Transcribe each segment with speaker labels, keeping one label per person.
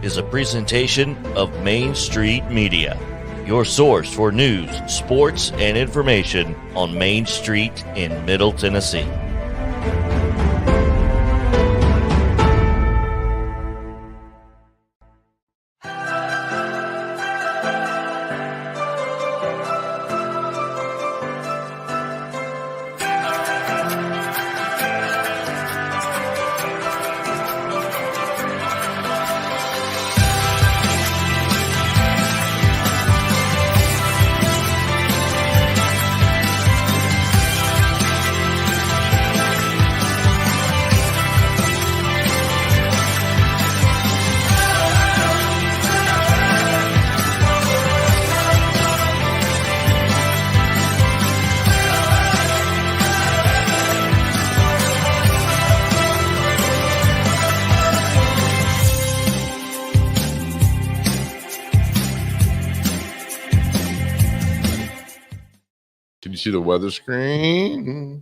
Speaker 1: Is a presentation of Main Street Media, your source for news, sports, and information on Main Street in Middle Tennessee.
Speaker 2: See the weather screen.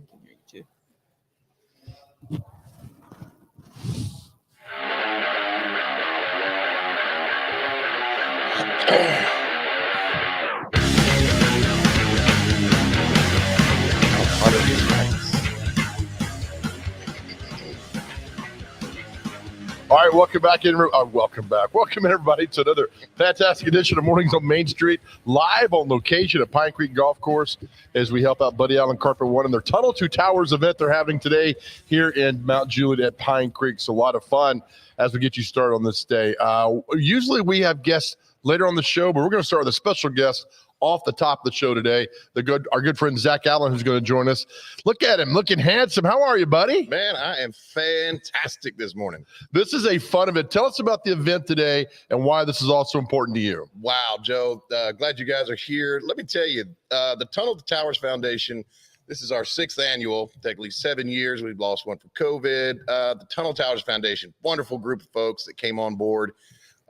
Speaker 2: All right, welcome back in. Welcome everybody to another fantastic edition of Mornings on Main Street, live on location at Pine Creek Golf Course as we help out Buddy Allen Carpet One and their Tunnel to Towers event they're having today here in Mount Juliet at Pine Creek. So a lot of fun as we get you started on this day. Usually we have guests later on the show, but we're going to start with a special guest off the top of the show today. Our good friend Zach Allen, who's going to join us. Look at him, looking handsome. How are you, buddy?
Speaker 3: Man, I am fantastic this morning.
Speaker 2: This is a fun event. Tell us about the event today and why this is also important to you.
Speaker 3: Wow, Joe. Glad you guys are here. Let me tell you, the Tunnel to Towers Foundation, this is our 6th annual, technically 7 years. We've lost one for COVID. The Tunnel Towers Foundation, wonderful group of folks that came on board,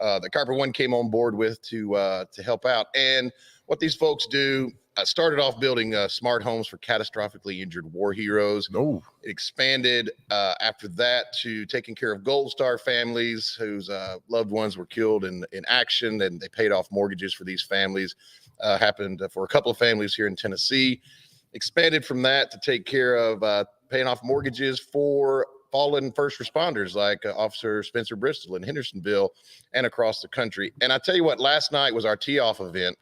Speaker 3: that Carpet One came on board with to help out. And what these folks do, started off building smart homes for catastrophically injured war heroes.
Speaker 2: No.
Speaker 3: It expanded after that to taking care of Gold Star families whose loved ones were killed in action, and they paid off mortgages for these families. Happened for a couple of families here in Tennessee. Expanded from that to take care of paying off mortgages for fallen first responders like Officer Spencer Bristol in Hendersonville and across the country. And I tell you what, last night was our tee-off event.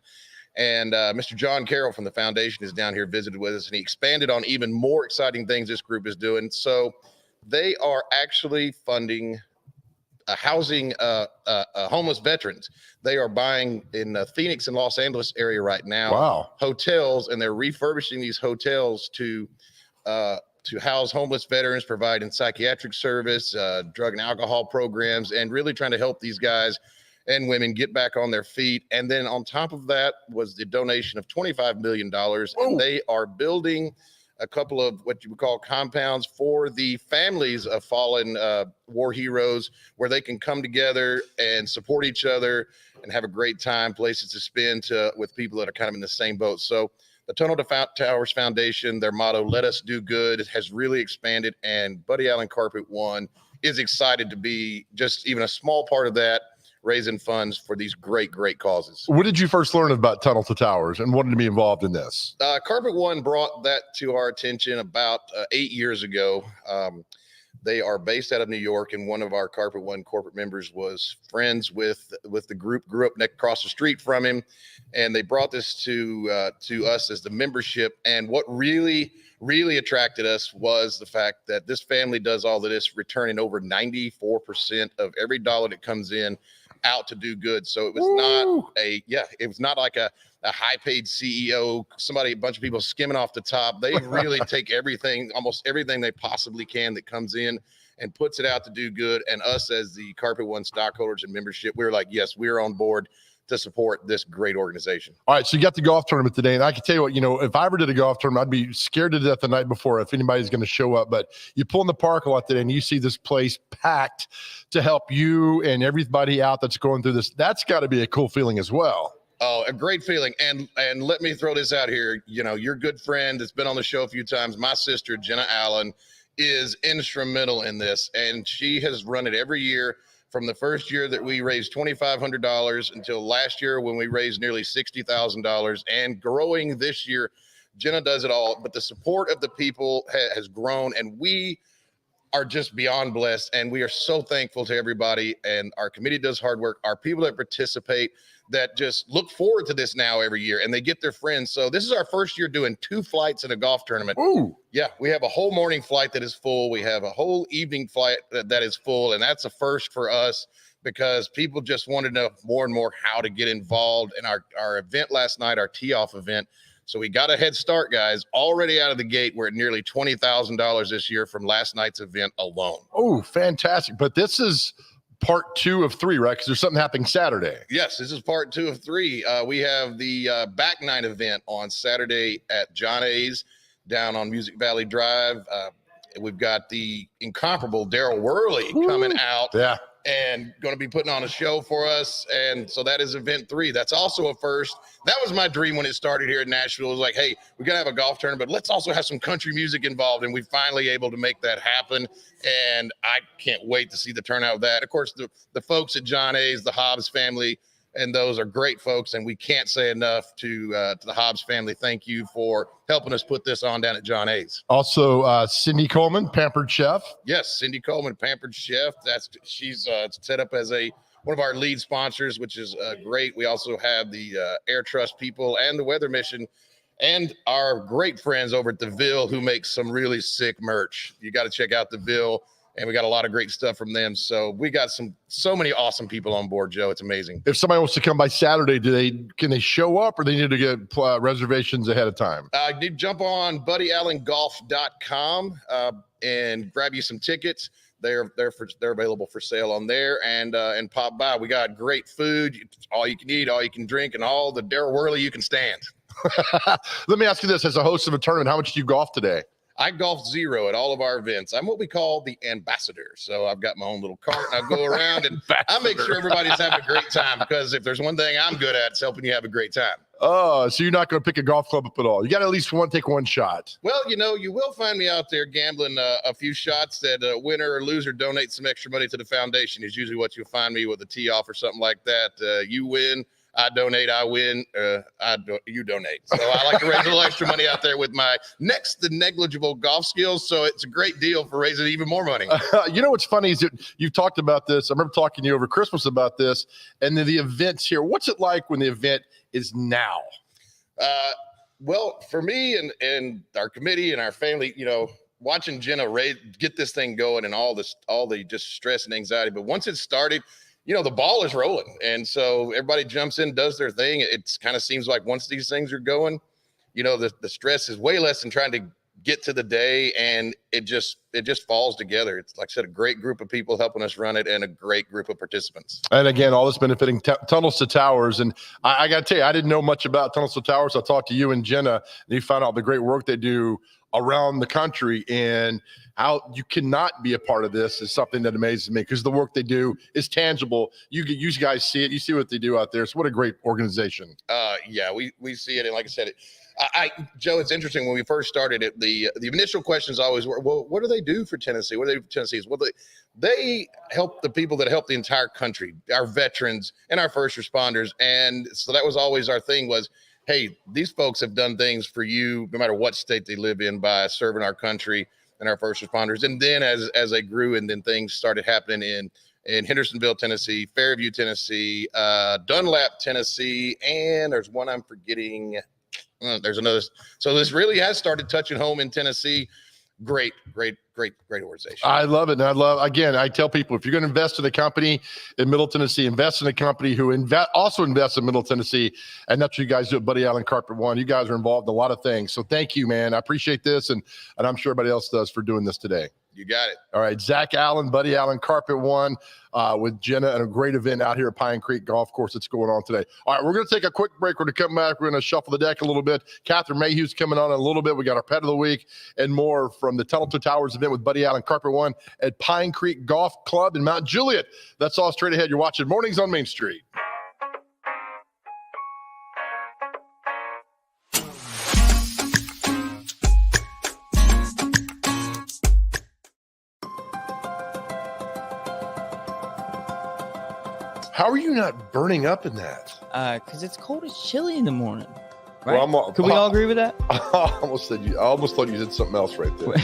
Speaker 3: And Mr. John Carroll from the foundation is down here, visited with us, and he expanded on even more exciting things this group is doing. So they are actually funding housing homeless veterans. They are buying in the Phoenix and Los Angeles area right now, hotels, and they're refurbishing these hotels to house homeless veterans, providing psychiatric service, drug and alcohol programs, and really trying to help these guys and women get back on their feet. And then on top of that was the donation of $25 million. And they are building a couple of what you would call compounds for the families of fallen war heroes, where they can come together and support each other and have a great time, places to spend with people that are kind of in the same boat. So the Tunnel to Towers Foundation, their motto, "Let us do good," has really expanded, and Buddy Allen Carpet One is excited to be just even a small part of that, raising funds for these great causes.
Speaker 2: When did you first learn about Tunnel to Towers and wanted to be involved in this?
Speaker 3: Carpet One brought that to our attention about 8 years ago. They are based out of New York, and one of our Carpet One corporate members was friends with the group, grew up across the street from him, and they brought this to us as the membership. And what really really attracted us was the fact that this family does all of this, returning over 94% of every dollar that comes in out to do good. So it was it was not like a high paid CEO, a bunch of people skimming off the top. They really take almost everything they possibly can that comes in and puts it out to do good. And us as the Carpet One stockholders and membership, we were like, yes, we're on board to support this great organization.
Speaker 2: All right, so you got the golf tournament today, and I can tell you what, if I ever did a golf tournament, I'd be scared to death the night before if anybody's going to show up. But you pull in the parking lot today, and you see this place packed to help you and everybody out that's going through this. That's got to be a cool feeling as well.
Speaker 3: Oh, a great feeling. And let me throw this out here. Your good friend that's been on the show a few times, my sister, Jenna Allen, is instrumental in this, and she has run it every year. From the first year that we raised $2,500 until last year when we raised nearly $60,000, and growing this year, Jenna does it all. But the support of the people has grown, and we are just beyond blessed. And we are so thankful to everybody. And our committee does hard work. Our people that participate that just look forward to this now every year, and they get their friends. So this is our first year doing 2 flights in a golf tournament.
Speaker 2: Ooh.
Speaker 3: Yeah, we have a whole morning flight that is full. We have a whole evening flight that is full, and that's a first for us because people just want to know more and more how to get involved in our event last night, our tee-off event. So we got a head start, guys. Already out of the gate, we're at nearly $20,000 this year from last night's event alone.
Speaker 2: Oh, fantastic. But this is part 2 of 3, right? Because there's something happening Saturday.
Speaker 3: Yes, this is part 2 of 3. We have the back nine event on Saturday at John A's down on Music Valley Drive. We've got the incomparable Daryl Worley coming out.
Speaker 2: Yeah.
Speaker 3: And going to be putting on a show for us. And so that is event 3. That's also a first. That was my dream when it started here in Nashville. It was like, hey, we're going to have a golf tournament, but let's also have some country music involved. And we finally able to make that happen. And I can't wait to see the turnout of that. Of course, the folks at John A's, the Hobbs family, and those are great folks. And we can't say enough to the Hobbs family. Thank you for helping us put this on down at John A's.
Speaker 2: Also, Cindy Coleman, Pampered Chef.
Speaker 3: Yes, Cindy Coleman, Pampered Chef. She's set up as one of our lead sponsors, which is great. We also have the Air Trust people and the Weather Mission and our great friends over at the Ville who make some really sick merch. You got to check out the Ville. And we got a lot of great stuff from them. So we got so many awesome people on board, Joe. It's amazing.
Speaker 2: If somebody wants to come by Saturday, can they show up, or they need to get reservations ahead of time?
Speaker 3: You need to jump on buddyallengolf.com and grab you some tickets. They're available for sale on there, and pop by. We got great food, all you can eat, all you can drink, and all the Daryl Worley you can stand.
Speaker 2: Let me ask you this: as a host of a tournament, how much do you golf today?
Speaker 3: I golf 0 at all of our events. I'm what we call the ambassador. So I've got my own little cart, and I go around and I make sure everybody's having a great time, because if there's one thing I'm good at, it's helping you have a great time.
Speaker 2: Oh, so you're not going to pick a golf club up at all. You got to at least take one shot.
Speaker 3: Well, you will find me out there gambling a few shots that winner or loser donates some extra money to the foundation is usually what you'll find me with a tee off or something like that. You win. I donate, I win, you donate. So I like to raise a little extra money out there with my next to negligible golf skills. So it's a great deal for raising even more money.
Speaker 2: What's funny is that you've talked about this. I remember talking to you over Christmas about this, and then the events here. What's it like when the event is now?
Speaker 3: Well, for me and our committee and our family, watching Jenna get this thing going and all the just stress and anxiety. But once it started, the ball is rolling. And so everybody jumps in, does their thing. It kind of seems like once these things are going, the stress is way less than trying to get to the day. And it just falls together. It's, like I said, a great group of people helping us run it and a great group of participants.
Speaker 2: And again, all this benefiting Tunnels to Towers. And I got to tell you, I didn't know much about Tunnels to Towers. I talked to you and Jenna, and you found out the great work they do around the country, and how you cannot be a part of this is something that amazes me, because the work they do is tangible. You guys see it. You see what they do out there. So what a great organization.
Speaker 3: Yeah, we see it. And like I said, Joe, it's interesting. When we first started it, the initial questions always were, well, what do they do for Tennessee? What do they do for Tennessee? Well, they help the people that help the entire country, our veterans and our first responders. And so that was always our thing was, hey, these folks have done things for you, no matter what state they live in, by serving our country and our first responders. And then as they grew, and then things started happening in Hendersonville, Tennessee, Fairview, Tennessee, Dunlap, Tennessee, and there's one I'm forgetting. there's another. So this really has started touching home in Tennessee. Great organization.
Speaker 2: I love it. And I tell people, if you're going to invest in a company in Middle Tennessee, invest in a company who also invests in Middle Tennessee. And that's what you guys do at Buddy Allen Carpet One. You guys are involved in a lot of things. So thank you, man. I appreciate this. And I'm sure everybody else does for doing this today.
Speaker 3: You got it.
Speaker 2: All right. Zach Allen, Buddy Allen Carpet One with Jenna, and a great event out here at Pine Creek Golf Course that's going on today. All right. We're going to take a quick break. We're going to come back. We're going to shuffle the deck a little bit. Catherine Mayhew's coming on in a little bit. We got our pet of the week and more from the Tunnel to Towers event with Buddy Allen Carpet One at Pine Creek Golf Club in Mount Juliet. That's all straight ahead. You're watching Mornings on Main Street. How are you not burning up in that?
Speaker 4: Because it's cold as chilly in the morning. Right?
Speaker 2: Well,
Speaker 4: Could we all agree with that?
Speaker 2: I almost thought you did something else right there.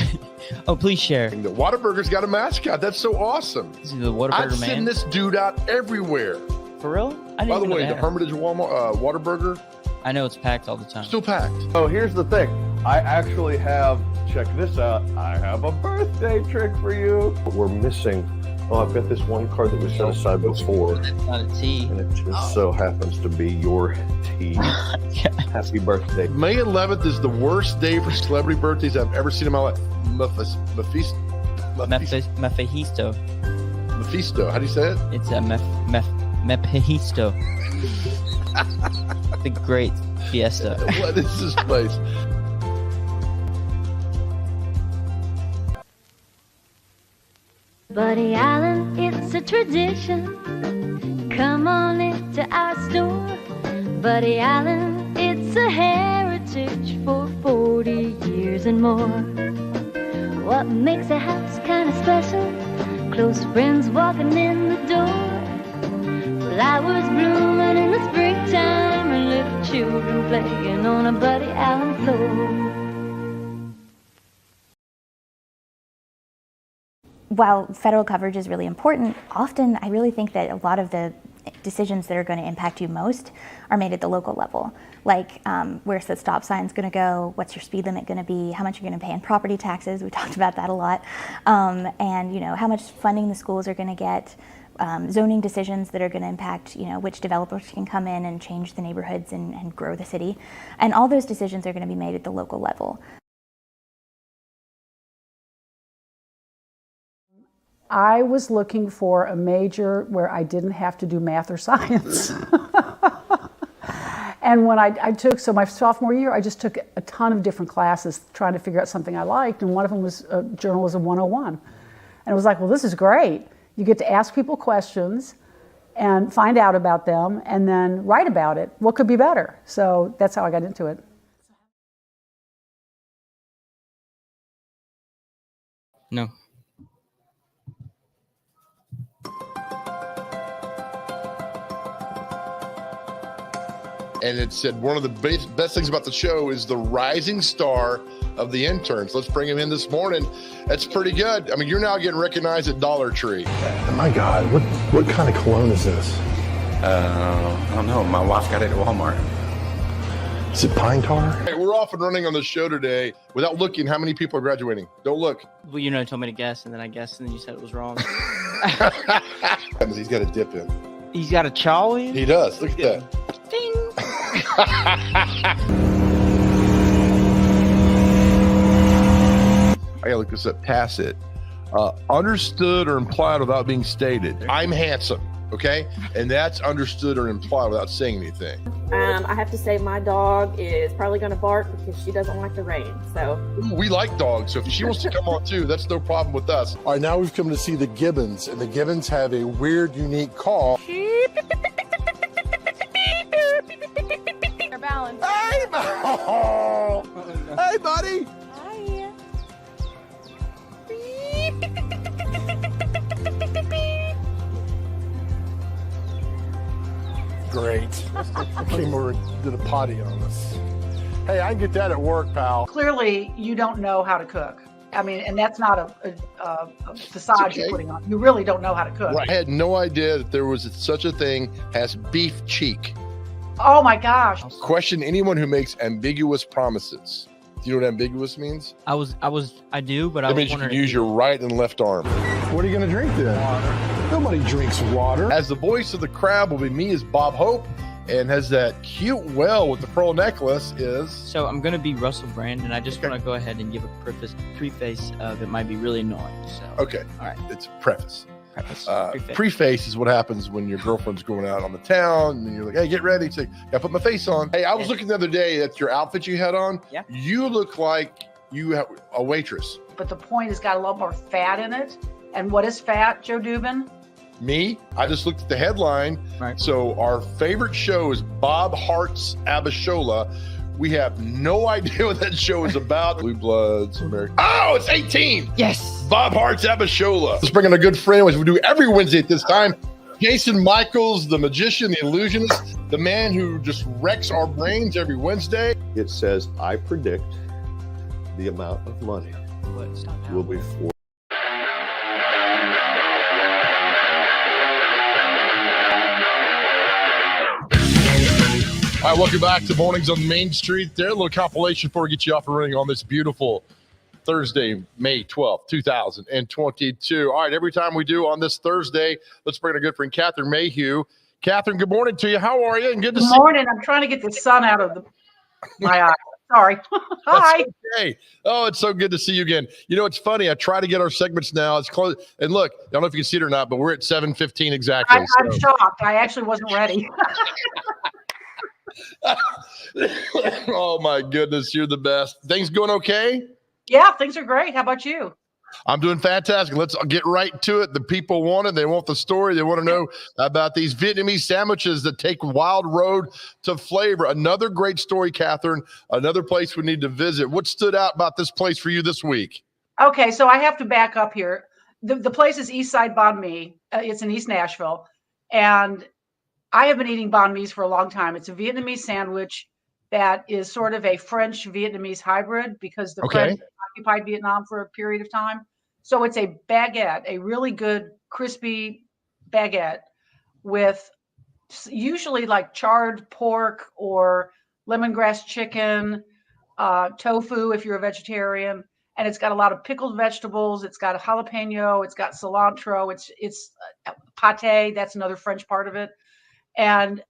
Speaker 4: Oh, please share.
Speaker 2: The Whataburger's got a mascot. That's so awesome.
Speaker 4: Is he the Whataburger
Speaker 2: I've
Speaker 4: man?
Speaker 2: seen this dude out everywhere.
Speaker 4: For real? I didn't
Speaker 2: By the
Speaker 4: even know
Speaker 2: way, the
Speaker 4: that.
Speaker 2: Hermitage Whataburger,
Speaker 4: I know it's packed all the time.
Speaker 2: still packed.
Speaker 5: Oh, here's the thing. I actually have, check this out, I have a birthday trick for you. We're missing, I've got this one card that was set aside before,
Speaker 4: It's not a tea.
Speaker 5: and it just so happens to be your tea. Happy birthday.
Speaker 2: May 11th is the worst day for celebrity birthdays I've ever seen in my life. Mephisto.
Speaker 4: Mephisto.
Speaker 2: How do you say it?
Speaker 4: It's a Mephisto. The great fiesta.
Speaker 2: What is this place?
Speaker 6: Buddy Allen, it's a tradition. Come on into our store. Buddy Allen, it's a heritage for 40 years and more. What makes a house kind of special? Close friends walking in the door. Flowers blooming in the springtime and little children playing on a Buddy Allen floor.
Speaker 7: While federal coverage is really important, often I really think that a lot of the decisions that are going to impact you most are made at the local level. Like where's the stop signs going to go? What's your speed limit going to be? How much you're going to pay in property taxes? We talked about that a lot. And how much funding the schools are going to get. Zoning decisions that are going to impact, which developers can come in and change the neighborhoods and grow the city. And all those decisions are going to be made at the local level.
Speaker 8: I was looking for a major where I didn't have to do math or science. And when I took, so my sophomore year, I just took a ton of different classes trying to figure out something I liked, and one of them was Journalism 101. And it was like, well, this is great. You get to ask people questions and find out about them and then write about it. What could be better? So that's how I got into it.
Speaker 4: No.
Speaker 2: And it said one of the best things about the show is the rising star of the interns. Let's bring him in this morning. That's pretty good. I mean, you're now getting recognized at Dollar Tree.
Speaker 9: My God, what kind of cologne is this?
Speaker 10: I don't know. My wife got it at Walmart.
Speaker 9: Is it pine tar?
Speaker 2: Hey, we're off and running on the show today. Without looking, how many people are graduating? Don't look.
Speaker 4: Well, you told me to guess, and then I guessed, and then you said it was wrong.
Speaker 2: He's got a dip in.
Speaker 4: He's got a chow in?
Speaker 2: He does. Look at that.
Speaker 4: Ding!
Speaker 2: I gotta look this up. Tacit. Understood or implied without being stated. I'm handsome, okay? And that's understood or implied without saying anything.
Speaker 11: I have to say my dog is probably going to bark because she doesn't like the rain. So
Speaker 2: we like dogs, so if she wants to come on too, that's no problem with us. All right, now we've come to see the Gibbons, and the Gibbons have a weird, unique call.
Speaker 11: balance.
Speaker 2: Hey, oh, hey, buddy.
Speaker 11: Hi.
Speaker 2: Great. Came over and did a potty on us. Hey, I can get that at work, pal.
Speaker 8: Clearly, you don't know how to cook. I mean, and that's not a facade you're putting on. You really don't know how to cook.
Speaker 2: Right. I had no idea that there was such a thing as beef cheek.
Speaker 8: Oh my gosh.
Speaker 2: Question anyone who makes ambiguous promises. Do you know what ambiguous means?
Speaker 4: I do, but I
Speaker 2: That
Speaker 4: was
Speaker 2: means you can
Speaker 4: wondering.
Speaker 2: use your right and left arm.
Speaker 9: What are you going to drink then?
Speaker 4: Water.
Speaker 9: Nobody drinks water.
Speaker 2: As the voice of the crowd will be me as Bob Hope, and has that cute well with the pearl necklace is.
Speaker 4: So I'm gonna be Russell Brand, and I just want to go ahead and give a preface that might be really annoying. So
Speaker 2: Okay.
Speaker 4: all right,
Speaker 2: It's preface.
Speaker 4: preface.
Speaker 2: Preface is what happens when your girlfriend's going out on the town and you're like, hey, get ready. Say, gotta put my face on. Hey, I was looking the other day at your outfit you had on.
Speaker 4: Yeah.
Speaker 2: You look like you have a waitress.
Speaker 8: But the point has got a lot more fat in it. And what is fat, Joe Dubin?
Speaker 2: Me, I just looked at the headline.
Speaker 4: Right.
Speaker 2: So our favorite show is Bob Hart's Abishola. We have no idea what that show is about. Blue Bloods, American. Oh, it's 18.
Speaker 4: Yes.
Speaker 2: Bob Hart's Abishola. Let's bring in a good friend, which we do every Wednesday at this time. Jason Michaels, the magician, the illusionist, the man who just wrecks our brains every Wednesday.
Speaker 5: It says, I predict the amount of money
Speaker 4: What? Stop now.
Speaker 5: will be for.
Speaker 2: All right, welcome back to Mornings on Main Street. There, a little compilation before we get you off and running on this beautiful Thursday, May 12th, 2022. All right, every time we do on this Thursday, let's bring in a good friend, Catherine Mayhew. Catherine, good morning to you. How are you? And good to
Speaker 8: Good
Speaker 2: see
Speaker 8: morning. I'm trying to get the sun out of my eye. Sorry. Hi.
Speaker 2: That's okay. Oh, it's so good to see you again. You know, it's funny. I try to get our segments now. It's close. And look, I don't know if you can see it or not, but we're at 7:15 exactly.
Speaker 8: I'm shocked. I actually wasn't ready.
Speaker 2: Oh, my goodness. You're the best. Things going okay?
Speaker 8: Yeah, things are great. How about you?
Speaker 2: I'm doing fantastic. Let's get right to it. The people want it. They want the story. They want to know about these Vietnamese sandwiches that take wild road to flavor. Another great story, Catherine. Another place we need to visit. What stood out about this place for you this week?
Speaker 8: Okay, so I have to back up here. The place is Eastside Banh Mi. It's in East Nashville. And I have been eating banh mi's for a long time. It's a Vietnamese sandwich that is sort of a French-Vietnamese hybrid because the French occupied Vietnam for a period of time. So it's a baguette, a really good crispy baguette with usually like charred pork or lemongrass chicken, tofu if you're a vegetarian. And it's got a lot of pickled vegetables. It's got a jalapeno. It's got cilantro. It's pate. That's another French part of it. And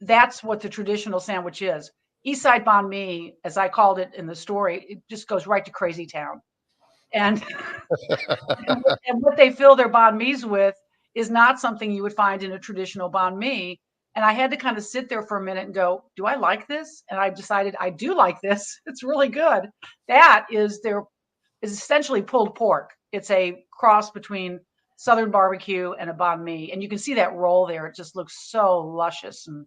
Speaker 8: that's what the traditional sandwich is. Eastside Banh Mi, as I called it in the story, it just goes right to crazy town. And, and what they fill their banh mi's with is not something you would find in a traditional banh mi. And I had to kind of sit there for a minute and go, do I like this? And I decided I do like this. It's really good. That is essentially pulled pork. It's a cross between Southern barbecue and a banh mi. And you can see that roll there. It just looks so luscious. And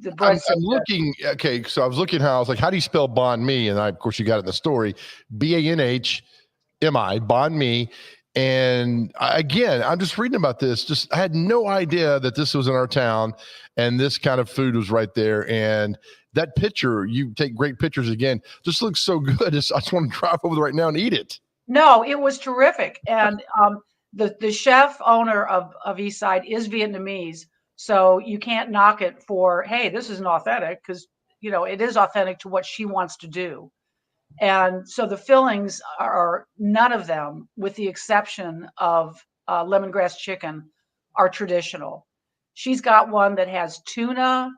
Speaker 8: the bread.
Speaker 2: I'm looking. Okay, so I was looking how I was like, how do you spell banh mi? And of course, you got it in the story. BANHMI, banh mi. And again, I'm just reading about this. I had no idea that this was in our town, and this kind of food was right there. And that picture, you take great pictures again. Just looks so good. I just want to drive over there right now and eat it.
Speaker 8: No, it was terrific. And the chef owner of Eastside is Vietnamese. So you can't knock it for, hey, this isn't authentic, because, you know, it is authentic to what she wants to do. And so the fillings are, none of them, with the exception of lemongrass chicken, are traditional. She's got one that has tuna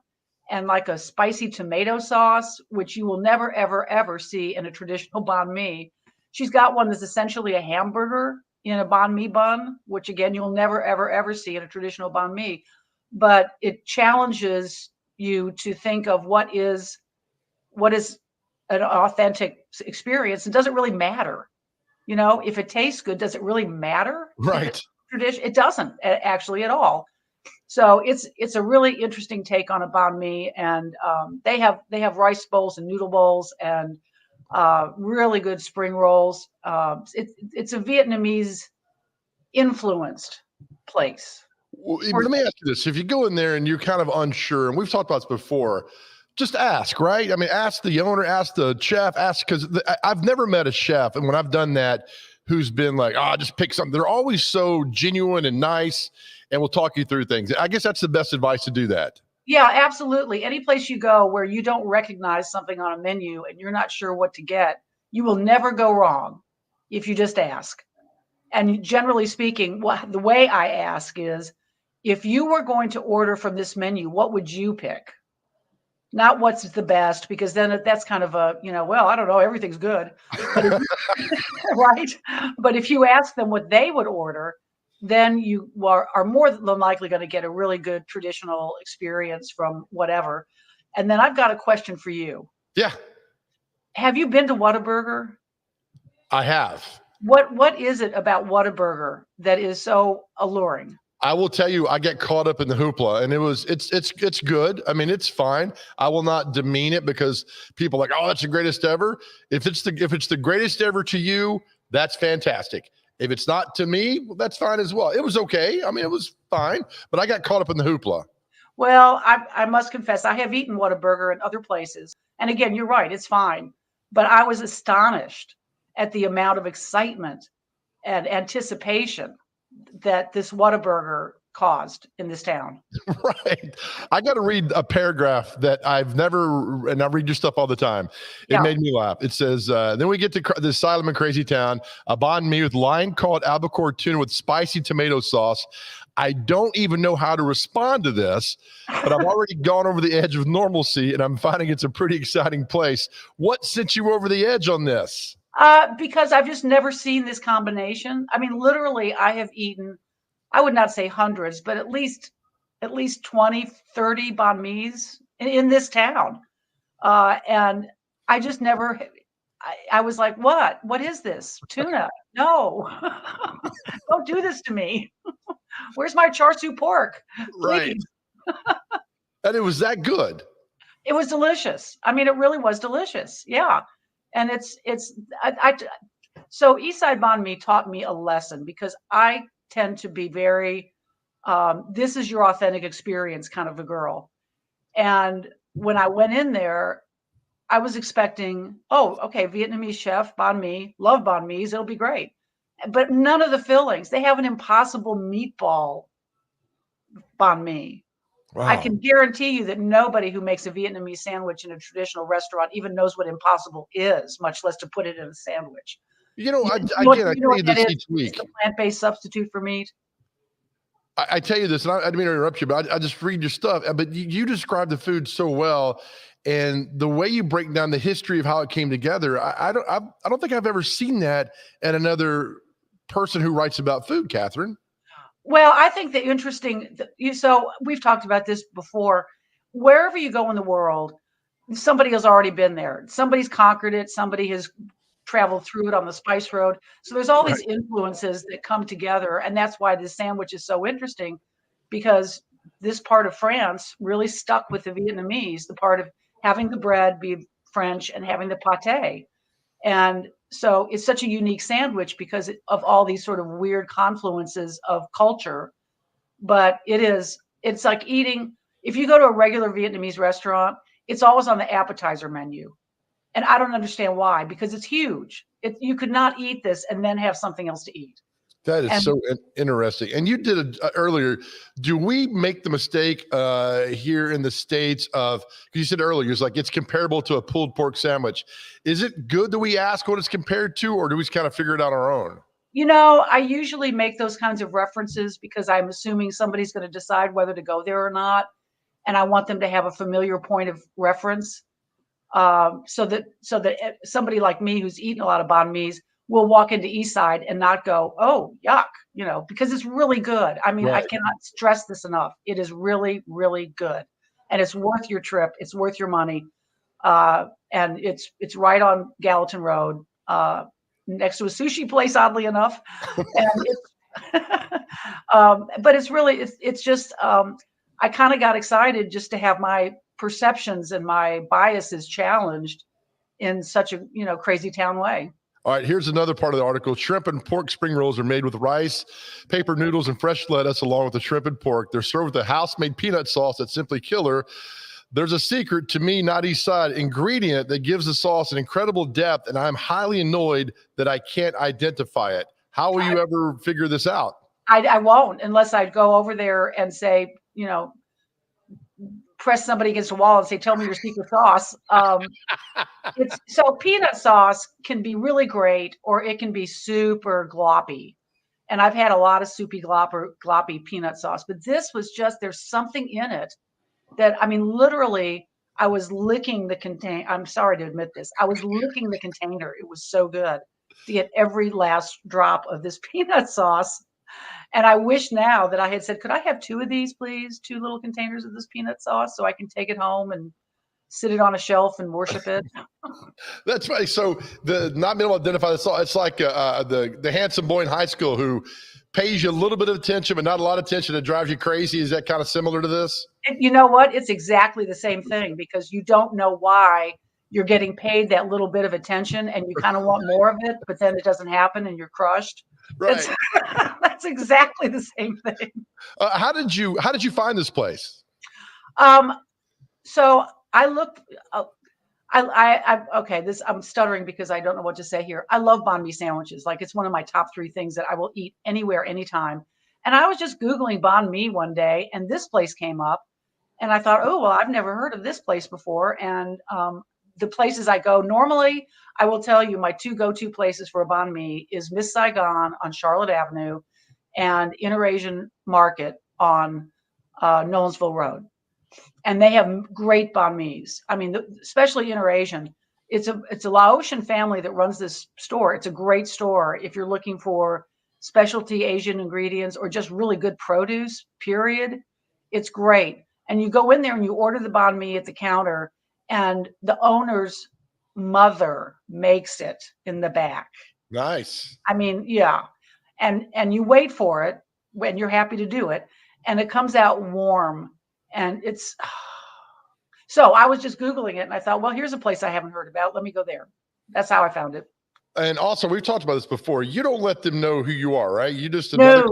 Speaker 8: and like a spicy tomato sauce, which you will never, ever, ever see in a traditional banh mi. She's got one that's essentially a hamburger in a banh mi bun, which again, you'll never, ever, ever see in a traditional banh mi. But it challenges you to think of what is an authentic experience. It doesn't really matter. You know, if it tastes good, does it really matter?
Speaker 2: Right.
Speaker 8: Tradition, it doesn't actually at all. So it's a really interesting take on a banh mi, and they have rice bowls and noodle bowls and really good spring rolls. It's a Vietnamese influenced place.
Speaker 2: Well, let me ask you this. If you go in there and you're kind of unsure, and we've talked about this before, just ask, right? I mean, ask the owner, ask the chef, ask, because I've never met a chef, and when I've done that, who's been like, just pick something. They're always so genuine and nice, and will talk you through things. I guess that's the best advice to do that.
Speaker 8: Yeah, absolutely. Any place you go where you don't recognize something on a menu and you're not sure what to get, you will never go wrong if you just ask. And generally speaking, the way I ask is, if you were going to order from this menu, what would you pick? Not what's the best, because then that's kind of a, well, I don't know, everything's good. But right? But if you ask them what they would order, then you are more than likely going to get a really good traditional experience from whatever. And then I've got a question for you.
Speaker 2: Yeah,
Speaker 8: Have you been to Whataburger?
Speaker 2: I have.
Speaker 8: What is it about Whataburger that is so alluring?
Speaker 2: I will tell you, I get caught up in the hoopla, and it's good. I mean, it's fine. I will not demean it because people are like, oh, that's the greatest ever. If it's the greatest ever to you, that's fantastic. If it's not to me, well, that's fine as well. It was okay. I mean, it was fine, but I got caught up in the hoopla.
Speaker 8: Well, I must confess, I have eaten Whataburger in other places. And again, you're right, it's fine. But I was astonished at the amount of excitement and anticipation that this Whataburger caused in this town.
Speaker 2: Right. I got to read a paragraph that I've never, and I read your stuff all the time. It made me laugh. It says, then we get to the asylum in Crazy Town, a banh mi with line-caught albacore tuna with spicy tomato sauce. I don't even know how to respond to this, but I've already gone over the edge of normalcy, and I'm finding it's a pretty exciting place. What sent you over the edge on this?
Speaker 8: Because I've just never seen this combination. I mean, literally, I have eaten, I would not say hundreds, but at least 20, 30 banh mi's in this town. And I just never, I was like, what is this? Tuna? No, don't do this to me. Where's my char siu pork?
Speaker 2: Right. And it was that good.
Speaker 8: It was delicious. I mean, it really was delicious. Yeah. And so Eastside Banh Mi taught me a lesson, because I tend to be very, this is your authentic experience kind of a girl. And when I went in there, I was expecting, oh, okay, Vietnamese chef, banh mi, love banh mi's, it'll be great. But none of the fillings. They have an impossible meatball banh mi. Wow. I can guarantee you that nobody who makes a Vietnamese sandwich in a traditional restaurant even knows what impossible is, much less to put it in a sandwich.
Speaker 2: You know, I tell you this each week.
Speaker 8: It's a plant-based substitute for meat.
Speaker 2: I tell you this, and I didn't mean to interrupt you, but I just read your stuff. But you describe the food so well, and the way you break down the history of how it came together. I don't think I've ever seen that in another person who writes about food, Catherine.
Speaker 8: Well, I think the interesting, so we've talked about this before. Wherever you go in the world, somebody has already been there. Somebody's conquered it. Somebody has traveled through it on the spice road. So there's all these influences that come together. And that's why this sandwich is so interesting, because this part of France really stuck with the Vietnamese, the part of having the bread be French and having the pâté. And so it's such a unique sandwich because of all these sort of weird confluences of culture. But it's like eating, if you go to a regular Vietnamese restaurant, it's always on the appetizer menu. And I don't understand why, because it's huge. You could not eat this and then have something else to eat.
Speaker 2: That is so interesting. And you did it earlier. Do we make the mistake here in the States of, because you said earlier, it's comparable to a pulled pork sandwich. Is it good that we ask what it's compared to, or do we just kind of figure it out on our own?
Speaker 8: You know, I usually make those kinds of references because I'm assuming somebody's going to decide whether to go there or not. And I want them to have a familiar point of reference. So that somebody like me who's eaten a lot of banh mi's will walk into Eastside and not go, oh, yuck, because it's really good. I mean, I cannot stress this enough. It is really, really good. And it's worth your trip. It's worth your money. And it's right on Gallatin Road, next to a sushi place, oddly enough. And but it's really, it's just, I kind of got excited just to have my perceptions and my biases challenged in such a, crazy town way.
Speaker 2: All right, here's another part of the article. Shrimp and pork spring rolls are made with rice, paper noodles, and fresh lettuce, along with the shrimp and pork. They're served with a house-made peanut sauce that's simply killer. There's a secret, to me, not Eastside, ingredient that gives the sauce an incredible depth, and I'm highly annoyed that I can't identify it. How will you ever figure this out?
Speaker 8: I won't, unless I go over there and say, press somebody against a wall and say, "Tell me your secret sauce." So peanut sauce can be really great, or it can be super gloppy. And I've had a lot of soupy gloppy peanut sauce, but this was just, there's something in it that, I mean, literally, I was licking the container. I'm sorry to admit this. I was licking the container. It was so good to get every last drop of this peanut sauce. And I wish now that I had said, could I have 2 of these, please? 2 little containers of this peanut sauce so I can take it home and sit it on a shelf and worship it.
Speaker 2: That's right. So the not being able to identify the sauce, it's like the handsome boy in high school who pays you a little bit of attention, but not a lot of attention. It drives you crazy. Is that kind of similar to this?
Speaker 8: You know what? It's exactly the same thing, because you don't know why you're getting paid that little bit of attention and you kind of want more of it, but then it doesn't happen and you're crushed.
Speaker 2: Right.
Speaker 8: That's exactly the same thing.
Speaker 2: How did you find this place?
Speaker 8: So I looked. Okay. I'm stuttering because I don't know what to say here. I love banh mi sandwiches. Like, it's one of my top 3 things that I will eat anywhere, anytime. And I was just Googling banh mi one day, and this place came up, and I thought, oh well, I've never heard of this place before. And the places I go normally, I will tell you, my 2 go-to places for a banh mi is Miss Saigon on Charlotte Avenue, and Inter-Asian Market on Nolensville Road. And they have great banh mi's. I mean, especially Inter-Asian. It's a Laotian family that runs this store. It's a great store if you're looking for specialty Asian ingredients or just really good produce, period. It's great. And you go in there and you order the banh mi at the counter, and the owner's mother makes it in the back.
Speaker 2: Nice.
Speaker 8: I mean, yeah. And you wait for it when you're happy to do it, and it comes out warm. And it's, so I was just Googling it, and I thought, well, here's a place I haven't heard about. Let me go there. That's how I found it.
Speaker 2: And also, we've talked about this before. You don't let them know who you are, right? You just
Speaker 8: No.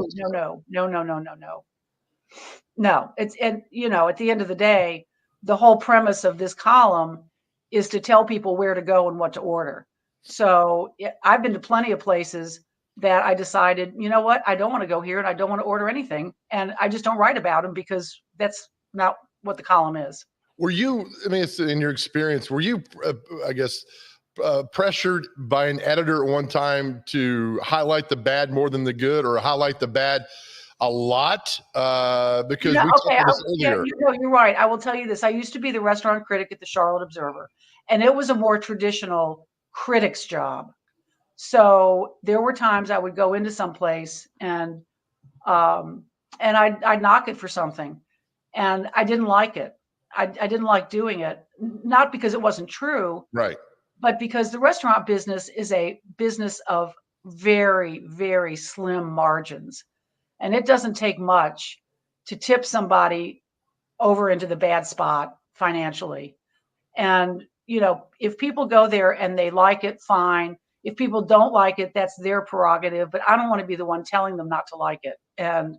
Speaker 8: It's, and at the end of the day, the whole premise of this column is to tell people where to go and what to order. So I've been to plenty of places that I decided, you know what, I don't want to go here and I don't want to order anything. And I just don't write about them because that's not what the column is.
Speaker 2: Were you, I mean, it's in your experience, were you, pressured by an editor at one time to highlight the bad more than the good, or highlight the bad a lot? Because we talked about this earlier.
Speaker 8: You're right. I will tell you this. I used to be the restaurant critic at the Charlotte Observer, and it was a more traditional critic's job. So there were times I would go into some place and I'd knock it for something, and I didn't like it. I didn't like doing it, not because it wasn't true,
Speaker 2: right?
Speaker 8: But because the restaurant business is a business of very, very slim margins, and it doesn't take much to tip somebody over into the bad spot financially. And if people go there and they like it, fine. If people don't like it, that's their prerogative, but I don't want to be the one telling them not to like it. And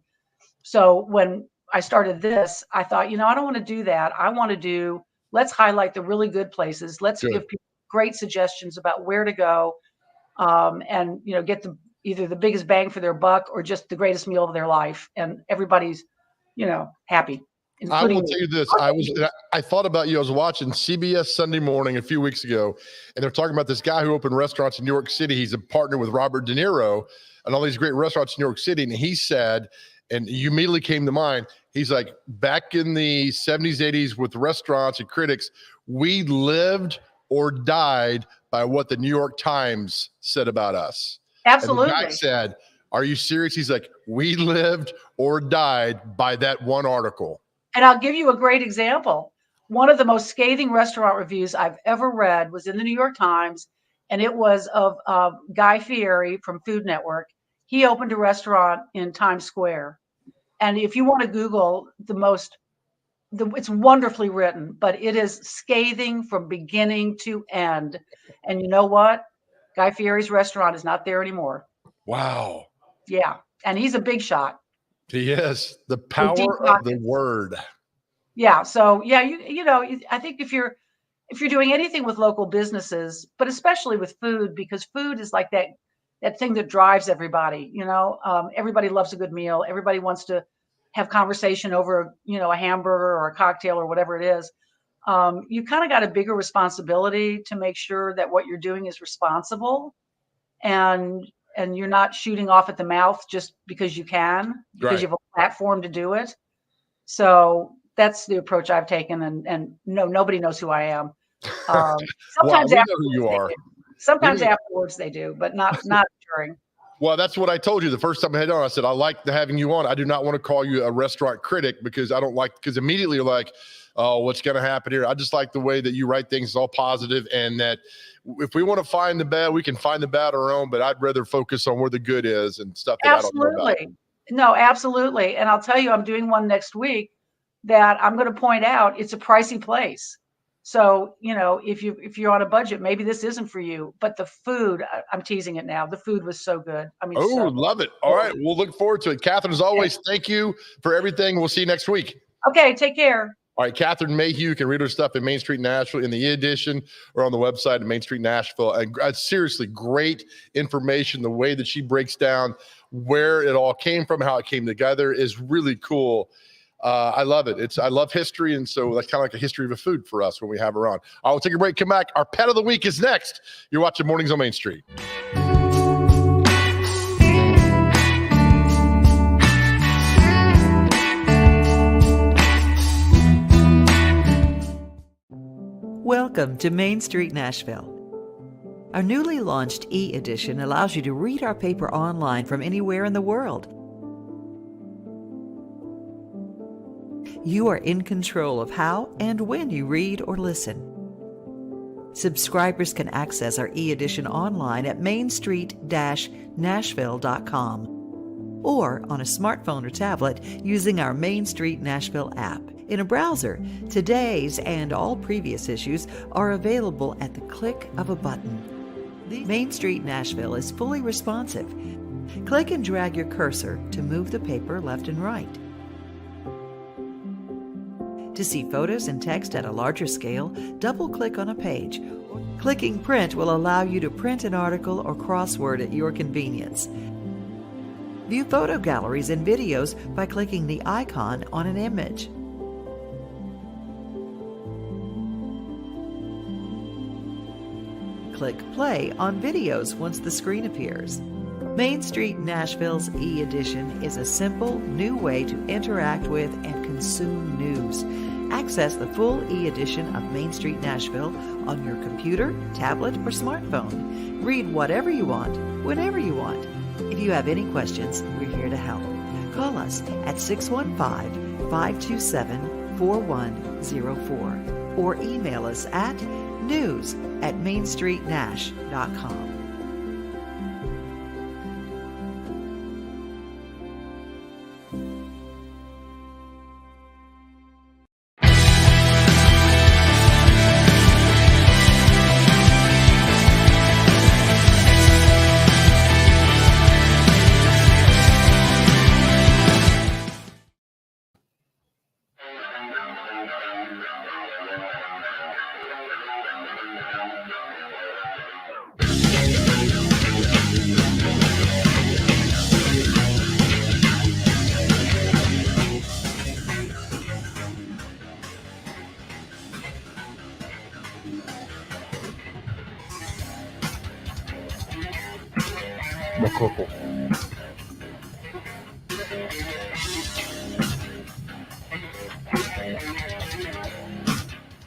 Speaker 8: so when I started this, I thought, I don't want to do that. I want to let's highlight the really good places. Let's give people great suggestions about where to go, and, get either the biggest bang for their buck or just the greatest meal of their life. And everybody's, happy.
Speaker 2: I will tell you this. I thought about you. I was watching CBS Sunday Morning a few weeks ago, and they're talking about this guy who opened restaurants in New York City. He's a partner with Robert De Niro and all these great restaurants in New York City. And he said, and you immediately came to mind, he's like, back in the 70s, 80s with restaurants and critics, we lived or died by what the New York Times said about us.
Speaker 8: Absolutely.
Speaker 2: And the guy said, are you serious? He's like, we lived or died by that one article.
Speaker 8: And I'll give you a great example. One of the most scathing restaurant reviews I've ever read was in the New York Times, and it was of Guy Fieri from Food Network. He opened a restaurant in Times Square. And if you want to Google it's wonderfully written, but it is scathing from beginning to end. And you know what? Guy Fieri's restaurant is not there anymore.
Speaker 2: Wow.
Speaker 8: Yeah. And he's a big shot.
Speaker 2: He is. The power of the word.
Speaker 8: Yeah. So yeah, I think if you're doing anything with local businesses, but especially with food, because food is like that thing that drives everybody. Everybody loves a good meal. Everybody wants to have conversation over, a hamburger or a cocktail or whatever it is. You kind of got a bigger responsibility to make sure that what you're doing is responsible, and you're not shooting off at the mouth just because you can, because you have a platform to do it. So that's the approach I've taken, and no, nobody knows who I am. Sometimes
Speaker 2: we know who you are.
Speaker 8: Sometimes afterwards they do, but not during.
Speaker 2: Well, that's what I told you the first time I had on. I said, I like having you on. I do not want to call you a restaurant critic because because immediately you're like, oh, what's going to happen here? I just like the way that you write things. It's all positive, and that if we want to find the bad, we can find the bad our own, but I'd rather focus on where the good is and stuff that I don't know about.
Speaker 8: No, absolutely. And I'll tell you, I'm doing one next week that I'm going to point out it's a pricey place. So, if you're on a budget, maybe this isn't for you, but the food, I'm teasing it now. The food was so good. I mean,
Speaker 2: love it. All right. We'll look forward to it. Catherine, as always, thank you for everything. We'll see you next week.
Speaker 8: Okay. Take care.
Speaker 2: All right, Catherine Mayhew, you can read her stuff in Main Street Nashville in the e-edition or on the website of Main Street Nashville. And seriously, great information. The way that she breaks down where it all came from, how it came together is really cool. I love it. I love history, and so that's kind of like a history of a food for us when we have her on. I will take a break, come back. Our pet of the week is next. You're watching Mornings on Main Street.
Speaker 12: Welcome to Main Street Nashville. Our newly launched e-edition allows you to read our paper online from anywhere in the world. You are in control of how and when you read or listen. Subscribers can access our e-edition online at mainstreet-nashville.com or on a smartphone or tablet using our Main Street Nashville app. In a browser, today's and all previous issues are available at the click of a button. Main Street Nashville is fully responsive. Click and drag your cursor to move the paper left and right. To see photos and text at a larger scale, double-click on a page. Clicking print will allow you to print an article or crossword at your convenience. View photo galleries and videos by clicking the icon on an image. Click play on videos once the screen appears. Main Street Nashville's e-edition is a simple, new way to interact with and consume news. Access the full e-edition of Main Street Nashville on your computer, tablet, or smartphone. Read whatever you want, whenever you want. If you have any questions, we're here to help. Call us at 615-527-4104 or email us at news@mainstreetnash.com.
Speaker 2: Makoko.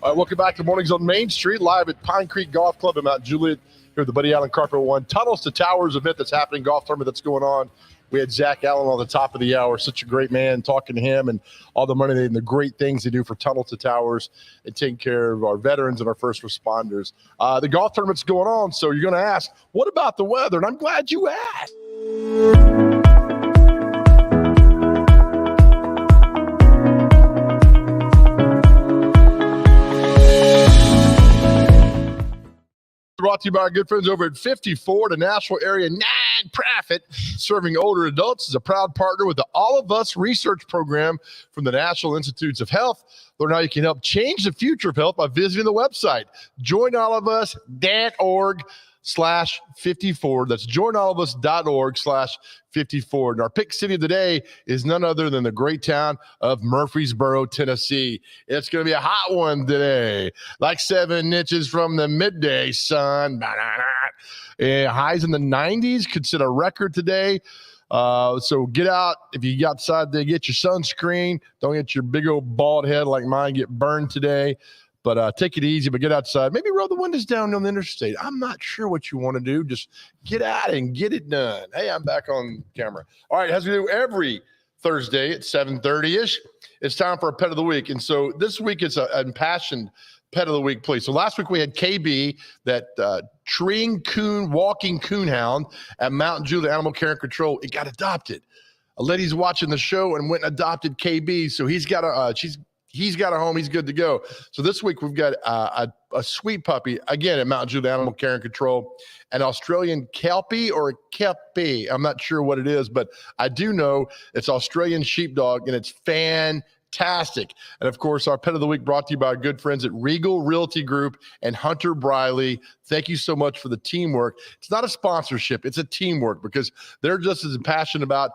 Speaker 2: All right, welcome back to Mornings on Main Street, live at Pine Creek Golf Club in Mount Juliet. Here at the Buddy Allen Carpet One Tunnels to Towers event that's happening, golf tournament that's going on. We had Zach Allen on the top of the hour, such a great man, talking to him and all the money and the great things they do for Tunnel to Towers and taking care of our veterans and our first responders. The golf tournament's going on, so you're going to ask, what about the weather? And I'm glad you asked. Brought to you by our good friends over at 54, the Nashville area nonprofit serving older adults, is a proud partner with the All of Us research program from the National Institutes of Health. Learn how you can help change the future of health by visiting the website, joinallofus.org. joinallofus.org/54. That's joinallofus.org/54. And our pick city of the day is none other than the great town of Murfreesboro, Tennessee. It's going to be a hot one today, like 7 inches from the midday sun. Highs in the 90s could set a record today. So get out. If you get outside there, get your sunscreen. Don't get your big old bald head like mine get burned today. But take it easy, but get outside. Maybe roll the windows down on the interstate. I'm not sure what you want to do. Just get out and get it done. Hey, I'm back on camera. All right, as we do every Thursday at 7:30-ish, it's time for a Pet of the Week. And so this week it's an impassioned Pet of the Week, please. So last week we had KB, that treeing coon, walking coonhound at Mount Juliet Animal Care and Control. It got adopted. A lady's watching the show and went and adopted KB. So he's got he's got a home. He's good to go. So this week we've got a sweet puppy, again, at Mount Juliet Animal Care and Control, an Australian Kelpie or a Kelpie. I'm not sure what it is, but I do know it's Australian sheepdog, and it's fantastic. And, of course, our Pet of the Week brought to you by our good friends at Regal Realty Group and Hunter Briley. Thank you so much for the teamwork. It's not a sponsorship. It's a teamwork because they're just as passionate about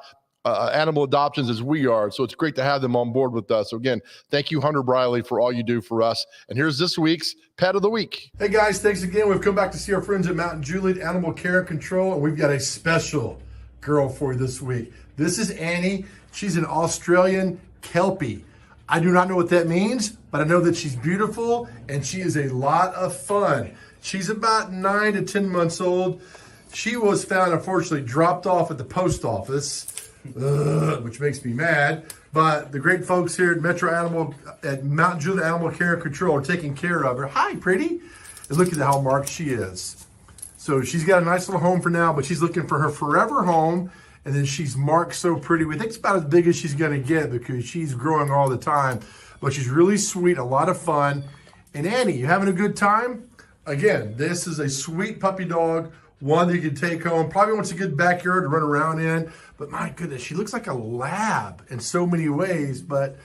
Speaker 2: animal adoptions as we are. So it's great to have them on board with us. So again, thank you, Hunter Briley, for all you do for us. And here's this week's Pet of the Week.
Speaker 13: Hey guys, thanks again. We've come back to see our friends at Mount Juliet Animal Care and Control, and we've got a special girl for you this week. This is Annie. She's an Australian Kelpie. I do not know what that means, but I know that she's beautiful and she is a lot of fun. She's about 9 to 10 months old. She was found, unfortunately, dropped off at the post office, which makes me mad. But the great folks here at Mount Juliet Animal Care and Control are taking care of her. Hi, pretty. And look at how marked she is. So she's got a nice little home for now, but she's looking for her forever home. And then she's marked so pretty. We think it's about as big as she's going to get because she's growing all the time. But she's really sweet, a lot of fun. And Annie, you having a good time? Again, this is a sweet puppy dog, one that you can take home. Probably wants a good backyard to run around in. But my goodness, she looks like a lab in so many ways, but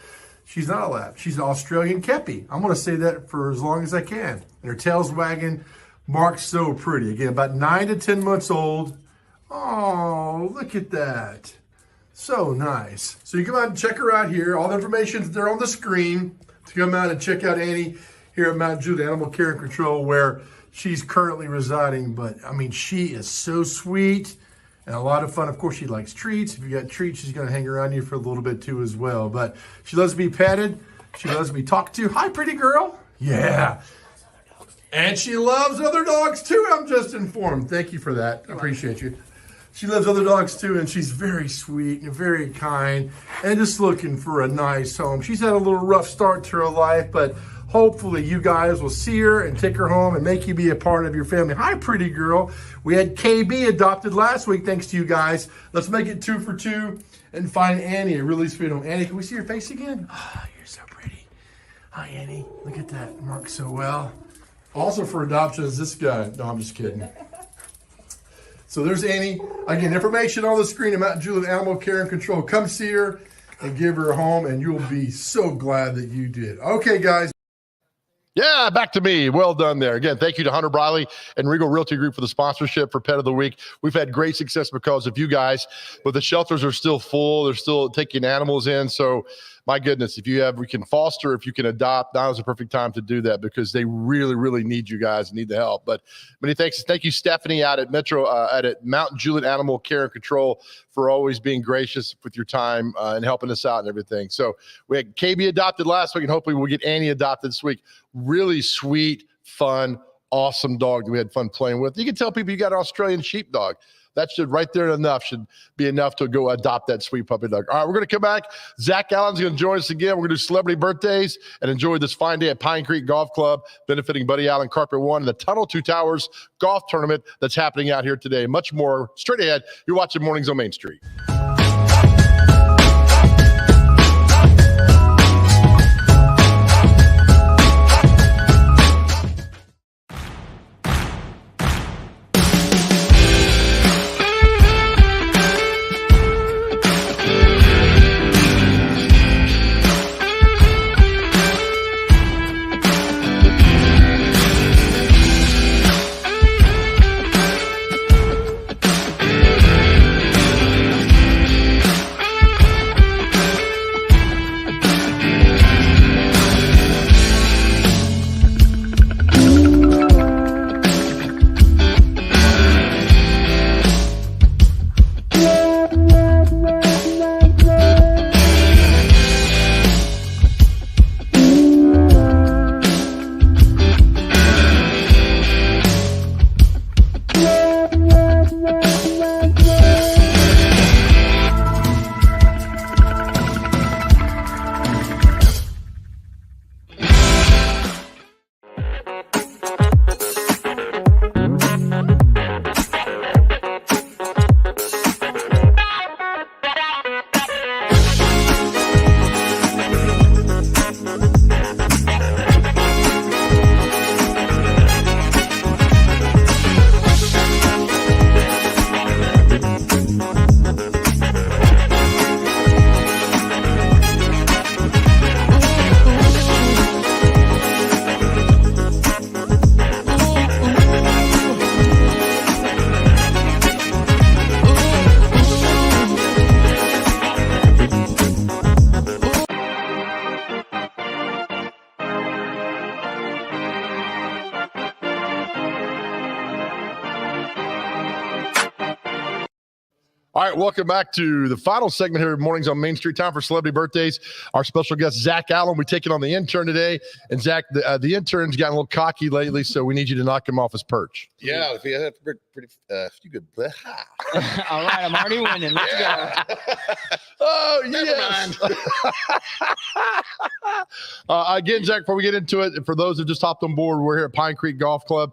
Speaker 13: she's not a lab. She's an Australian Kelpie. I'm going to say that for as long as I can. And her tail's wagging, marked so pretty. Again, about 9 to 10 months old. Oh, look at that. So nice. So you come out and check her out here. All the information's there on the screen to come out and check out Annie here at Mount Juliet Animal Care and Control, where she's currently residing. But, I mean, she is so sweet and a lot of fun. Of course, she likes treats. If you got treats, she's going to hang around you for a little bit, too, as well. But she loves to be petted. She loves to be talked to. Hi, pretty girl. Yeah. And she loves other dogs, too, I'm just informed. Thank you for that. I appreciate you. She loves other dogs, too, and she's very sweet and very kind and just looking for a nice home. She's had a little rough start to her life, but hopefully you guys will see her and take her home and make you be a part of your family. Hi, pretty girl. We had KB adopted last week, thanks to you guys. Let's make it 2 for 2 and find Annie, a really sweet home. Annie, can we see your face again? Oh, you're so pretty. Hi, Annie. Look at that. Marked so well. Also for adoption is this guy. No, I'm just kidding. So there's Annie. Again, information on the screen about Juliet Animal Care and Control. Come see her and give her a home, and you'll be so glad that you did. Okay, guys.
Speaker 2: Yeah, back to me. Well done there. Again, thank you to Hunter Briley and Regal Realty Group for the sponsorship for Pet of the Week. We've had great success because of you guys, but the shelters are still full. They're still taking animals in. So my goodness, we can foster, if you can adopt, now is the perfect time to do that because they really, really need you guys, need the help. But many thanks. Thank you, Stephanie, out at Mount Juliet Animal Care and Control for always being gracious with your time and helping us out and everything. So we had KB adopted last week, and hopefully we'll get Annie adopted this week. Really sweet, fun, awesome dog that we had fun playing with. You can tell people you got an Australian sheepdog. That should should be enough to go adopt that sweet puppy dog. All right, we're going to come back. Zach Allen's going to join us again. We're going to do celebrity birthdays and enjoy this fine day at Pine Creek Golf Club, benefiting Buddy Allen Carpet One and the Tunnel Two Towers golf tournament that's happening out here today. Much more straight ahead. You're watching Mornings on Main Street. All right, welcome back to the final segment here, Mornings on Main Street. Time for celebrity birthdays. Our special guest, Zach Allen, we're taking on the intern today. And Zach, the intern's gotten a little cocky lately, so we need you to knock him off his perch.
Speaker 3: Yeah, if you have you could.
Speaker 4: All right, I'm already winning. Let's go.
Speaker 2: Oh,
Speaker 3: Never mind.
Speaker 2: Again, Zach, before we get into it, for those who just hopped on board, we're here at Pine Creek Golf Club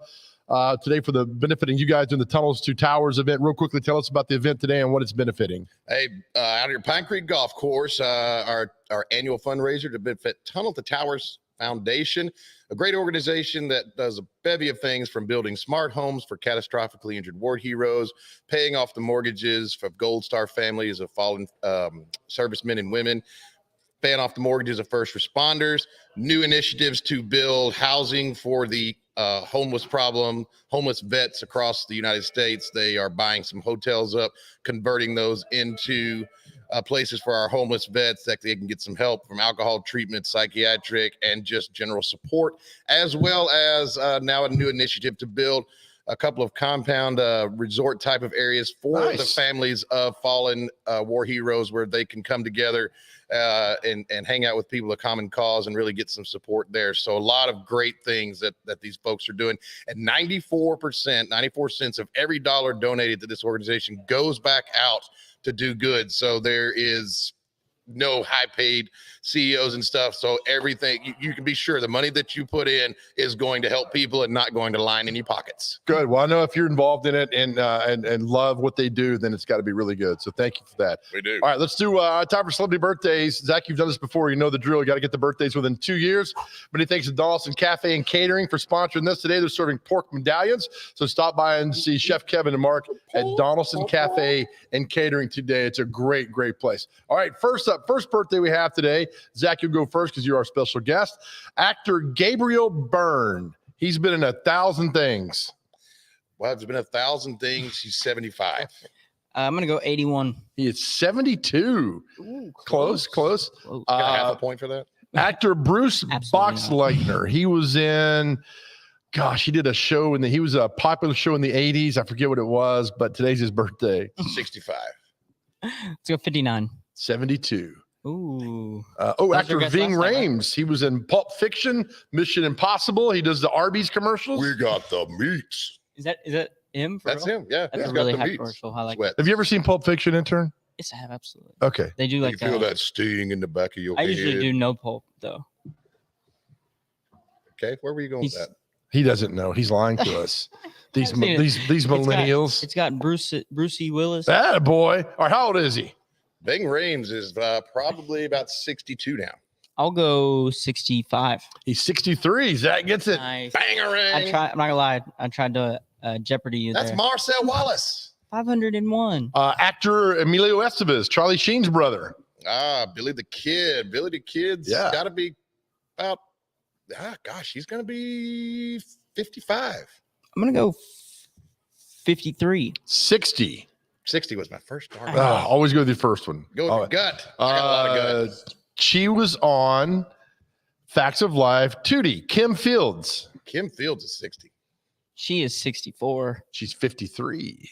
Speaker 2: today for the benefiting you guys in the Tunnels to Towers event. Real quickly, tell us about the event today and what it's benefiting.
Speaker 3: Hey, out here, Pine Creek Golf Course, our annual fundraiser to benefit Tunnel to Towers Foundation, a great organization that does a bevy of things, from building smart homes for catastrophically injured war heroes, paying off the mortgages for Gold Star families of fallen servicemen and women, paying off the mortgages of first responders, new initiatives to build housing for the homeless vets across the United States. They are buying some hotels up, converting those into places for our homeless vets that they can get some help from alcohol treatment, psychiatric, and just general support, as well as now a new initiative to build a couple of compound resort type of areas for the families of fallen war heroes, where they can come together and hang out with people of common cause and really get some support there. So a lot of great things that these folks are doing. And 94 cents of every dollar donated to this organization goes back out to do good. So there is no high paid CEOs and stuff. So everything, you can be sure the money that you put in is going to help people and not going to line any pockets.
Speaker 2: Good. Well, I know if you're involved in it and love what they do, then it's got to be really good. So thank you for that.
Speaker 3: We do.
Speaker 2: All right, let's do time for celebrity birthdays. Zach, you've done this before. You know the drill. You got to get the birthdays within 2 years. Many thanks to Donaldson Cafe and Catering for sponsoring this today. They're serving pork medallions. So stop by and see Chef Kevin and Mark at Donaldson Cafe and Catering today. It's a great, great place. All right, first birthday we have today. Zach, you'll go first because you're our special guest. Actor Gabriel Byrne. He's been in 1,000 things.
Speaker 3: Well, it's been 1,000 things. He's 75.
Speaker 4: I'm going to go 81.
Speaker 2: He is 72.
Speaker 4: Ooh,
Speaker 2: close.
Speaker 3: Got half a point for that.
Speaker 2: Actor Bruce Boxleitner. He was in, he did a show he was a popular show in the 80s. I forget what it was, but today's his birthday.
Speaker 3: 65.
Speaker 4: Let's go 59.
Speaker 2: 72.
Speaker 4: Ooh.
Speaker 2: Actor Ving Rhames. He was in Pulp Fiction, Mission Impossible. He does the Arby's commercials.
Speaker 3: We got the meats.
Speaker 4: Is that him?
Speaker 3: That's him. Yeah.
Speaker 4: That's a really high commercial. I like it.
Speaker 2: Have you ever seen Pulp Fiction, intern?
Speaker 4: Yes, I have, absolutely.
Speaker 2: Okay.
Speaker 4: They do like
Speaker 3: you feel that sting in the back of your
Speaker 4: I
Speaker 3: head.
Speaker 4: usually do no pulp, though.
Speaker 3: Okay, where were you going with that?
Speaker 2: He doesn't know. He's lying to us. These millennials.
Speaker 4: It's got Brucey Willis.
Speaker 2: That boy. All right, how old is he?
Speaker 3: Ving Rhames is probably about 62 now.
Speaker 4: I'll go 65.
Speaker 2: He's 63. Zach gets it.
Speaker 4: Nice.
Speaker 3: Bangarang.
Speaker 4: I'm not gonna lie. I tried to Jeopardy you.
Speaker 3: That's
Speaker 4: there.
Speaker 3: Marcel Wallace.
Speaker 4: 501.
Speaker 2: Actor Emilio Estevez, Charlie Sheen's brother.
Speaker 3: Billy the Kid. Billy the Kid's got to be about. He's gonna be 55.
Speaker 4: I'm gonna go 53.
Speaker 2: 60.
Speaker 3: 60 was my first target.
Speaker 2: Always go with the first one.
Speaker 3: Go with your gut. I got a lot of gut.
Speaker 2: She was on Facts of Life. Tootie, Kim Fields.
Speaker 3: Kim Fields is 60.
Speaker 4: She is 64.
Speaker 2: She's 53.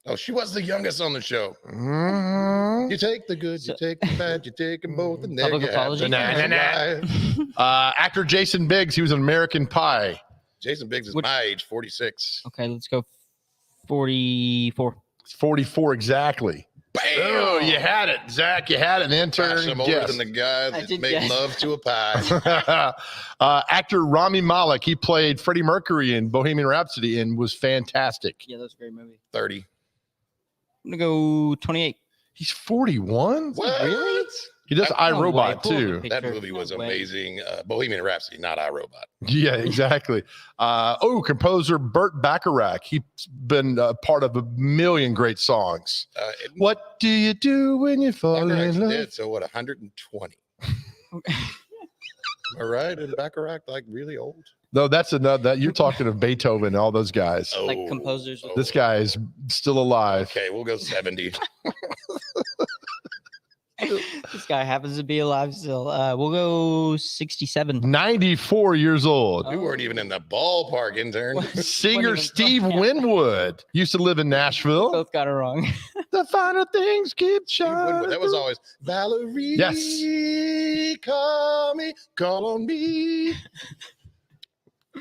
Speaker 3: Oh, she was the youngest on the show.
Speaker 2: Mm-hmm.
Speaker 3: You take the good, you take the bad, you take them both. And
Speaker 4: Public apology.
Speaker 2: Actor Jason Biggs. He was in American Pie.
Speaker 3: Jason Biggs is my age, 46.
Speaker 4: Okay, let's go 44.
Speaker 2: 44 exactly.
Speaker 3: Bam!
Speaker 2: Oh, you had it, Zach. You had an intern.
Speaker 3: Gosh, I'm older than the guy that made love to a pie.
Speaker 2: Actor Rami Malek. He played Freddie Mercury in Bohemian Rhapsody and was fantastic.
Speaker 4: Yeah, that was a great movie.
Speaker 3: 30.
Speaker 4: I'm gonna go 28.
Speaker 2: He's 41.
Speaker 3: What?
Speaker 4: Really?
Speaker 2: He does iRobot too.
Speaker 3: That movie was amazing. Bohemian Rhapsody, not iRobot.
Speaker 2: Yeah, exactly. Composer Burt Bacharach. He's been part of a million great songs. What do you do when you fall in love?
Speaker 3: Dead, so what? 120. Am I right? And Bacharach like really old?
Speaker 2: No, that's another. That you're talking of Beethoven and all those guys.
Speaker 4: Like composers.
Speaker 2: This guy is still alive.
Speaker 3: Okay, we'll go 70.
Speaker 4: This guy happens to be alive still. We'll go 67.
Speaker 2: 94 years old.
Speaker 3: We weren't even in the ballpark, intern.
Speaker 2: Singer Steve Winwood used to live in Nashville.
Speaker 4: Both got it wrong.
Speaker 2: The finer things keep shining.
Speaker 3: That was always Valerie.
Speaker 2: Yes.
Speaker 3: Call on me.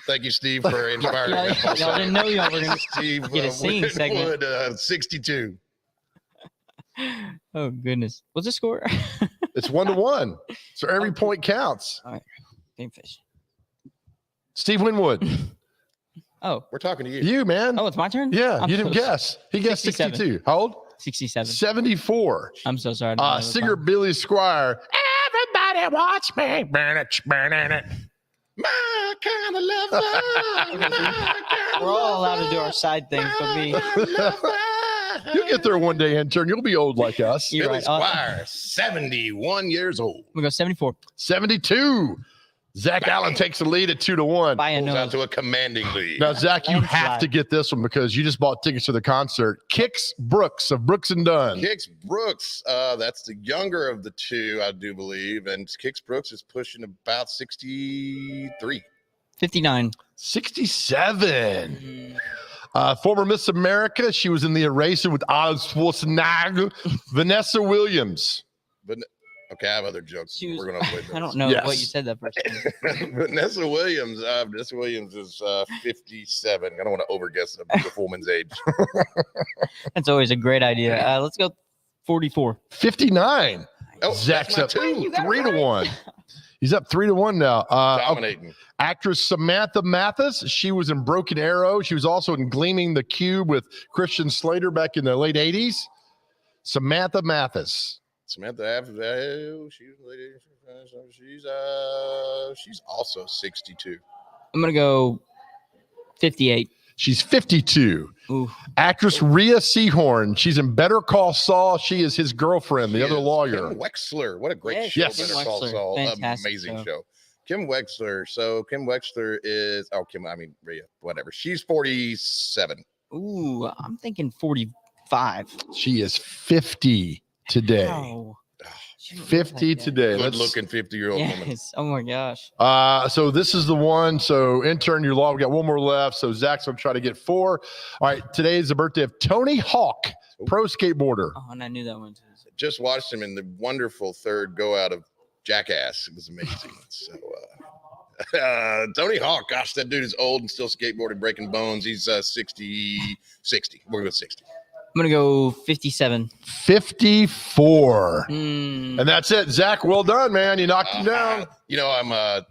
Speaker 3: Thank you, Steve, for inspiring us.
Speaker 4: Y'all didn't know y'all were going to get a singing segment.
Speaker 3: 62.
Speaker 4: Oh, goodness. What's the score?
Speaker 2: It's 1-1. So every point counts.
Speaker 4: All right. Game fish.
Speaker 2: Steve Winwood.
Speaker 4: Oh.
Speaker 3: We're talking to you.
Speaker 2: You, man.
Speaker 4: Oh, it's my turn?
Speaker 2: Yeah, you didn't guess. He guessed 62. How old?
Speaker 4: 67.
Speaker 2: 74.
Speaker 4: I'm so sorry.
Speaker 2: Singer Billy Squire. Everybody watch me. Burn it, burn it.
Speaker 3: My kind of lover.
Speaker 4: We're all allowed to do our side things, but me.
Speaker 2: You'll get there one day, intern. You'll be old like us.
Speaker 4: You're
Speaker 3: Billy
Speaker 4: right.
Speaker 3: Squire, 71 years old.
Speaker 4: We go 74.
Speaker 2: 72. Zach Allen takes the lead at 2-1.
Speaker 3: Pulls out to a commanding lead.
Speaker 2: Now, Zach, you have to get this one because you just bought tickets to the concert. Kix Brooks of Brooks and Dunn.
Speaker 3: Kix Brooks, that's the younger of the two, I do believe. And Kix Brooks is pushing about 63.
Speaker 4: 59.
Speaker 2: 67. Former Miss America. She was in the Eraser with Arnold Schwarzenegger. Vanessa Williams.
Speaker 3: Okay, I have other jokes. We're going to avoid those.
Speaker 4: I don't know what you said that first time.
Speaker 3: Vanessa Williams. Vanessa Williams is 57. I don't want to overguess the woman's age.
Speaker 4: That's always a great idea. Let's go 44.
Speaker 2: 59.
Speaker 3: Oh,
Speaker 2: Zach's up
Speaker 3: that's my two.
Speaker 2: 3-1. He's up 3-1 now.
Speaker 3: Dominating.
Speaker 2: Actress Samantha Mathis. She was in Broken Arrow. She was also in Gleaming the Cube with Christian Slater back in the late 80s. Samantha Mathis.
Speaker 3: Samantha, she's also 62.
Speaker 4: I'm gonna go 58.
Speaker 2: She's 52.
Speaker 4: Ooh.
Speaker 2: Actress Rhea Seehorn. She's in Better Call Saul. She is his girlfriend, the other lawyer.
Speaker 3: Kim Wexler. What a great
Speaker 2: Yes.
Speaker 3: show.
Speaker 2: Yes.
Speaker 3: Better Call Saul.
Speaker 4: Fantastic
Speaker 3: Amazing show. Kim Wexler. So Kim Wexler is Rhea, whatever. She's 47.
Speaker 4: Ooh, I'm thinking 45.
Speaker 2: She is 50 today.
Speaker 4: Wow.
Speaker 2: 50 today.
Speaker 3: Good looking 50-year-old woman.
Speaker 4: Yes. Oh my gosh.
Speaker 2: So this is the one. So intern, your law. We got one more left. So Zach's gonna try to get 4. All right. Today is the birthday of Tony Hawk, pro skateboarder.
Speaker 4: Oh, and I knew that one too.
Speaker 3: Just watched him in the wonderful third go out of Jackass. It was amazing. So Tony Hawk, gosh, that dude is old and still skateboarding, breaking bones. He's 60. We're going 60.
Speaker 4: I'm going to go 57.
Speaker 2: 54. And that's it. Zach, well done, man. You knocked him down.
Speaker 3: You know, I'm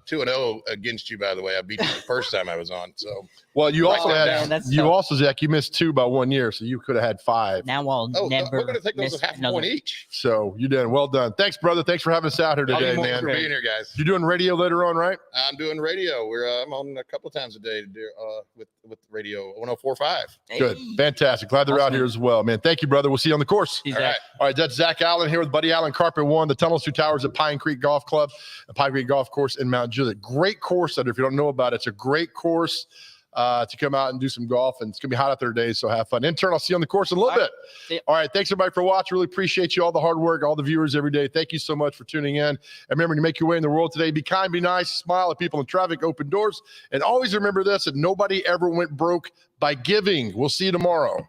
Speaker 3: 2-0 against you, by the way. I beat you the first time I was on. So,
Speaker 2: well, you
Speaker 3: write
Speaker 2: also
Speaker 3: that
Speaker 2: had
Speaker 3: down.
Speaker 2: you also, Zach, you missed 2 by 1 year, so you could have had 5.
Speaker 4: Now I'll never.
Speaker 3: We're going to take those as half a point each.
Speaker 2: So you did well done. Thanks, brother. Thanks for having us out here today, man.
Speaker 3: Thanks for being here, guys.
Speaker 2: You're doing radio later on, right?
Speaker 3: I'm doing radio. I'm on a couple of times a day to do, with radio 104.5.
Speaker 2: Good, fantastic. Glad they're out here as well, man. Thank you, brother. We'll see you on the course.
Speaker 3: All right.
Speaker 2: All right, that's Zach Allen here with Buddy Allen, Carpet One, the Tunnels Through Towers at Pine Creek Golf Club, the Pine Creek Golf Course in Mount Juliet. Great course out there. If you don't know about it, it's a great course to come out and do some golf, and it's gonna be hot out there today, so have fun. Intern, I'll see you on the course in a little bit. All right, thanks everybody for watching. Really appreciate you, all the hard work, all the viewers every day. Thank you so much for tuning in. And remember to make your way in the world today. Be kind, be nice, smile at people in traffic, open doors, and always remember this: that nobody ever went broke by giving. We'll see you tomorrow.